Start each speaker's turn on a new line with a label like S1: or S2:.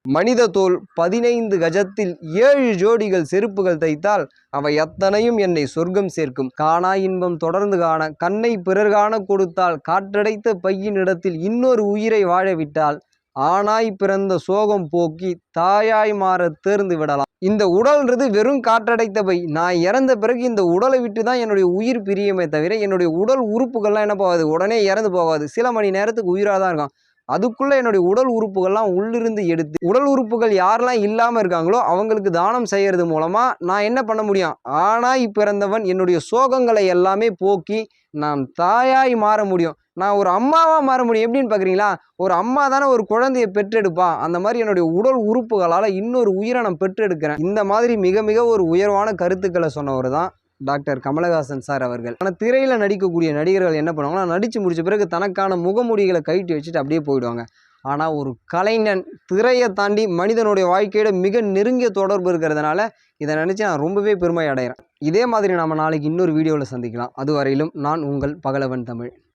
S1: மனித தோல் 15 கஜத்தில் 7 ஜோடிகள் செருப்புகள் தைத்தால் அவை அத்தனையும் என்னை சொர்க்கம் சேர்க்கும். காணா இன்பம் தொடர்ந்து காண கண்ணை பிறர் காண கொடுத்தால் காற்றடைத்த பையின் இடத்தில் இன்னொரு உயிரை வாழவிட்டால் ஆனாய் பிறந்த சோகம் போக்கி தாயாய் மாற தேர்ந்து விடலாம். இந்த உடல்ன்றது வெறும் காற்றடைத்த பை. நான் இறந்த பிறகு இந்த உடலை விட்டு தான் என்னுடைய உயிர் பிரியுமே தவிர என்னுடைய உடல் உறுப்புகள்லாம் என்ன போகாது, உடனே இறந்து போகாது. சில மணி நேரத்துக்கு உயிராக தான் இருக்கும். அதுக்குள்ளே என்னுடைய உடல் உறுப்புகள்லாம் உள்ளிருந்து எடுத்து உடல் உறுப்புகள் யாரெல்லாம் இல்லாமல் இருக்காங்களோ அவங்களுக்கு தானம் செய்கிறது மூலமாக நான் என்ன பண்ண முடியும், ஆனாய் பிறந்தவன் என்னுடைய சோகங்களை எல்லாமே போக்கி நான் தாயாய் மாற முடியும். நான் ஒரு அம்மாவாக மாற முடியும். எப்படின்னு பார்க்குறீங்களா, ஒரு அம்மா தானே ஒரு குழந்தையை பெற்றெடுப்பா, அந்த மாதிரி என்னுடைய உடல் உறுப்புகளால் இன்னொரு உயிரை நான் பெற்றெடுக்கிறேன். இந்த மாதிரி மிக மிக ஒரு உயர்வான கருத்துக்களை சொன்னவர் தான் டாக்டர் கமலஹாசன் சார் அவர்கள். ஆனால் திரையில் நடிக்கக்கூடிய நடிகர்கள் என்ன பண்ணுவாங்கன்னா, நடித்து முடித்த பிறகு தனக்கான முகமூடிகளை கழட்டி வச்சுட்டு அப்படியே போயிடுவாங்க. ஆனால் ஒரு கலைஞன் திரையை தாண்டி மனிதனுடைய வாழ்க்கையோட மிக நெருங்கிய தொடர்பு இருக்கிறதுனால இதை நினச்சி நான் ரொம்பவே பெருமை அடைகிறேன். இதே மாதிரி நாம் நாளைக்கு இன்னொரு வீடியோவில் சந்திக்கலாம். அதுவரையிலும் நான் உங்கள் பகலவன் தமிழ்.